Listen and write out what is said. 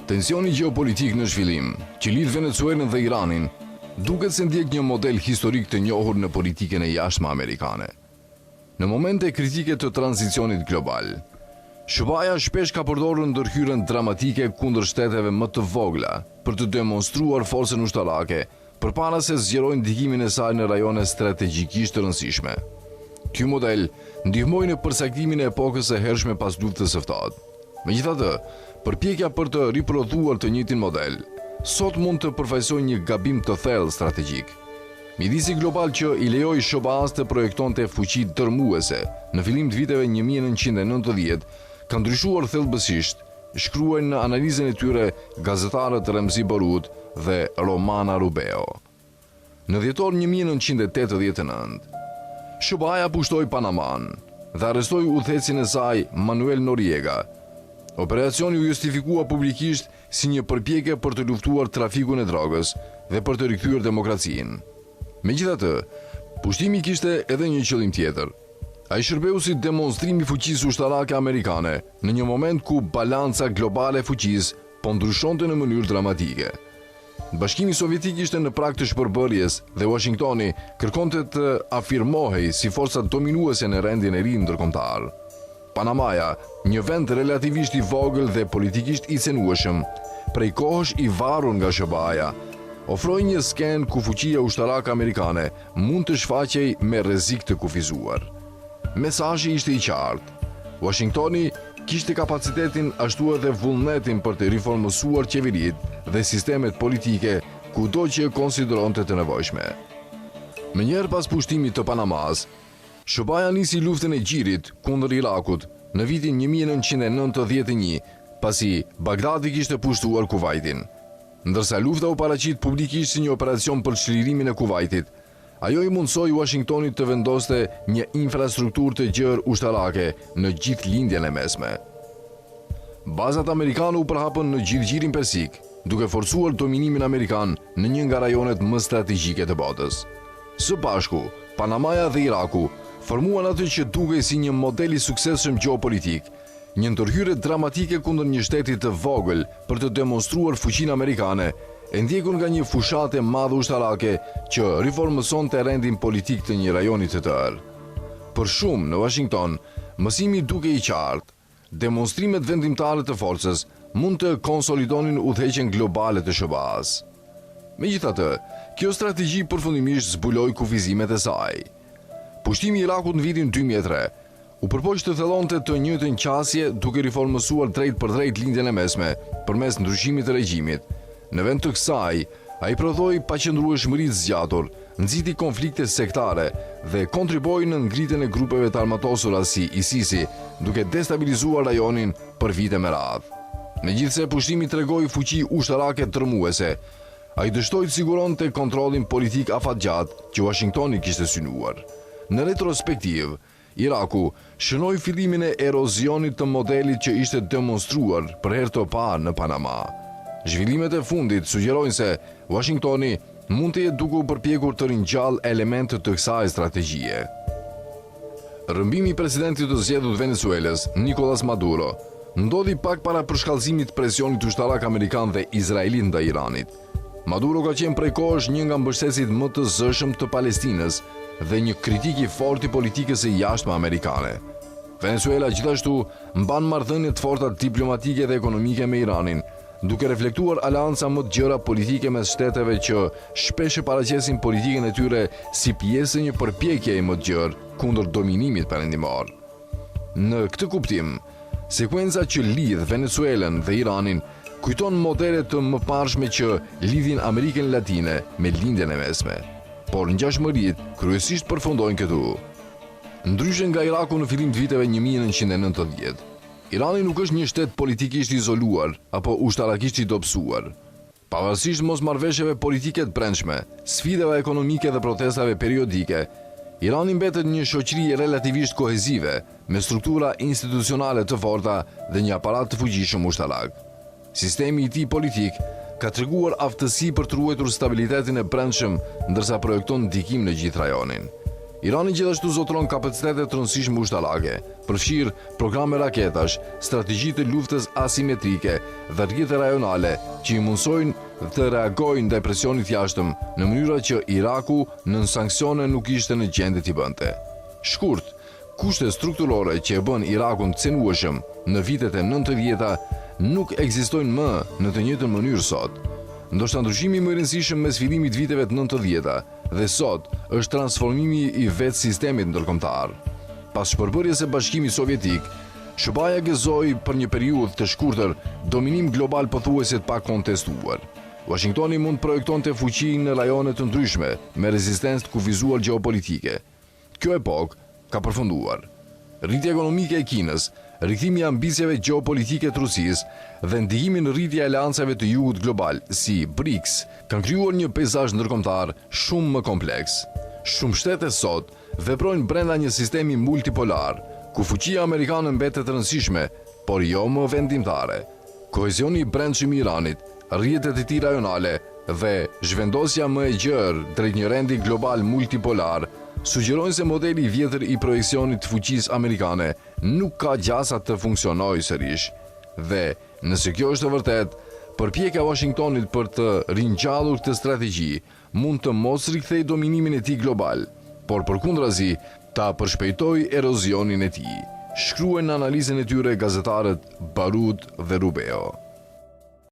Tensioni gjeopolitik në zhvillim, që lidh Venezuelën dhe Iranin, duket se ndjek një model historik të njohur në politikën e jashtme amerikane. Në momente kritike të tranzicionit global, SBA shpesh ka përdorur ndërhyrjen dramatike kundër shteteve më të vogla për të demonstruar forcën ushtarake, përpara se zgjerojnë ndikimin e saj në rajone strategjikisht të rëndësishme. Ky model ndihmoi në përsaktimin e epokës së hershme pas luftës së ftohtë. Megjithatë, përpjekja për të riprodhuar të njëjtin model sot mund të përfaqësojë një gabim të thellë strategjik. Midisi global që i lejoi SBA-s të projektonte fuqi dërmuese në fillim të viteve 1990 ka ndryshuar thellësisht, shkruajnë në analizën e tyre gazetarët Remzi Barut dhe Romana Rubeo. Në dhjetor 1989, SBA pushtoi Panaman dhe arrestoi udhëhecin e saj Manuel Noriega. Operacioni u justifikua publikisht si një përpjekje për të luftuar trafikun e drogës dhe për të rikthyer demokracinë. Megjithatë, pushtimi kishte edhe një qëllim tjetër. Ai shërbeu si demonstrim i fuqisë ushtarake amerikane në një moment ku balanca globale e fuqisë po ndryshonte në mënyrë dramatike. Bashkimi Sovjetik ishte në prag të shpërbërjes dhe Washingtoni kërkonte të afirmohej si forca dominuese në rendin e ri ndërkombëtar. Panamaja, një vend relativisht i vogël dhe politikisht i cenueshëm, prej kohësh i varur nga SBA-ja, ofroi një skenë ku fuqia ushtarake amerikane mund të shfaqej me rrezik të kufizuar. Mesazhi ishte i qartë. Washingtoni kishte kapacitetin ashtu edhe vullnetin për të riformuar qeveritë dhe sistemet politike kudo që e konsideronte të nevojshme. Menjëherë pas pushtimit të Panamas, SBA nisi luftën e gjirit kundër Irakut në vitin 1991, pasi Bagdadi kishte pushtuar Kuvajtin. Ndërsa lufta u paraqit publikisht si një operacion për çlirimin e Kuvajtit, ajo i mundsoi Washingtonit të vendoste një infrastrukturë të gjerë ushtarake në gjithë lindjen e mesme. Bazat amerikane u përhapën në gjithë gjirin persik, duke forcuar dominimin amerikan në një nga rajonet më strategjike të botës. Së bashku, Panamaja dhe Iraku formuan atë që dukej si një model i suksesshëm gjeopolitik, një ndërhyrje dramatike kundër një shteti të vogël për të demonstruar fuqinë amerikane, e ndjekur nga një fushatë e madhe ushtarake që riformësonte rendin politik të një rajoni të tërë. Për shumë në Washington, mësimi duke i qartë, demonstrimet vendimtare të forcës mund të konsolidonin udhëheqjen globale të SBA-s. Megjithatë, kjo strategji përfundimisht zbuloi kufizimet e saj. Pushtimi i Irakut në vitin 2003 u përpoq të thellonte të njëjtën qasje duke riformësuar drejt për drejt lindjen e mesme përmes ndryshimit të regjimit. Në vend të kësaj, ai prodhoi paqëndrueshmëri të zgjatur, nxiti konflikte sektare dhe kontriboi në ngritjen e grupeve të armatosura si ISIS-i, duke destabilizuar rajonin për vite me radhë. Megjithse pushtimi tregoi fuqi ushtarake tërmuese, ai dështoi të siguronte kontrollin politik afatgjat që Washingtoni kishte synuar. Në retrospektiv, Iraku shënoi fillimin e erozionit të modelit që ishte demonstruar për herë të parë në Panama. Zhvillimet e fundit sugjerojnë se Washingtoni mund të jetë duke u përpjekur të ringjallë elemente të kësaj strategjie. Rrëmbimi i presidentit të zgjedhur të Venezuelës, Nicolas Maduro, ndodhi pak para përshkallëzimit të presionit ushtarak amerikan dhe izraelit ndaj Iranit. Maduro ka qenë prej kohësh një nga mbështetësit më të zëshëm të Palestinës dhe një kritik i fortë i politikës së jashtme amerikane. Venezuela gjithashtu mban marrëdhënie të forta diplomatike dhe ekonomike me Iranin, duke reflektuar aleanca më të gjëra politike mes shteteve që shpesh e paraqesin politikën e tyre si pjesë e një përpjekjeje më të gjerë kundër dominimit perëndimor. Në këtë kuptim, sekuenca që lidh Venezuelën dhe Iranin kujton modele të mëparshme që lidhin Amerikën Latine me lindjen e mesme, por ngjashmëritë kryesisht përfundojnë këtu. Ndryshe nga Iraku në fillim të viteve 1990, Irani nuk është një shtet politikisht izoluar apo ushtarakisht i dobësuar. Pavarësisht mosmarrëveshjeve politike të brendshme, sfidave ekonomike dhe protestave periodike, Irani mbetet një shoqëri relativisht kohezive, me struktura institucionale të forta dhe një aparat të fuqishëm ushtarak. Sistemi i tij politik ka treguar aftësi për të ruajtur stabilitetin e brendshëm, ndërsa projekton ndikim në gjithë rajonin. Irani gjithashtu zotron kapacitetet të rëndësishme ushtarake, përfshirë programe raketash, strategji të luftës asimetrike dhe rrjete rajonale që i mundsojnë të reagojnë ndaj presionit jashtëm në mënyra që Iraku nën sanksione nuk ishte në gjendje t'i bënte. Shkurt, kushte strukturore që e bën Irakun të cenueshëm në vitet e 90-ta nuk ekzistojnë më në të njëjtën mënyrë sot. Ndoshta ndryshimi më i rëndësishëm mes fillimit viteve të 90-ta dhe sot është transformimi i vetë sistemit ndërkombëtar. Pas shpërbërjes së Bashkimit Sovjetik, SBA gëzoi për një periudhë të shkurtër dominim global pothuajse të pakontestuar. Washingtoni mund projektonte fuqinë në rajone të ndryshme me rezistencë të kufizuar gjeopolitike. Kjo epokë ka përfunduar. Rritja ekonomike e Kinës, rikthimi i ambicieve gjeopolitike të Rusisë dhe ndihimi në rritje e aleancave të jugut global, si BRICS, kanë krijuar një peizazh ndërkombëtar shumë më kompleks. Shumë shtete sot veprojnë brenda një sistemi multipolar, ku fuqia amerikane mbetet e rëndësishme, por jo më vendimtare. Kohezioni i brendshëm i Iranit, rrjetet e tij rajonale dhe zhvendosja më e gjerë drejt një rendi global multipolar sugjerojnë se modeli i vjetër i projekcionit të fuqisë amerikane nuk ka gjasa të funksionojë sërish. Dhe, nëse kjo është e vërtet, përpjekja e Washingtonit për të ringjallur këtë strategji mund të mos rikthejë dominimin e tij global, por përkundrazi ta përshpejtojë erozionin e tij. Shkruajnë në analizën e tyre gazetarët Barut dhe Rubeo.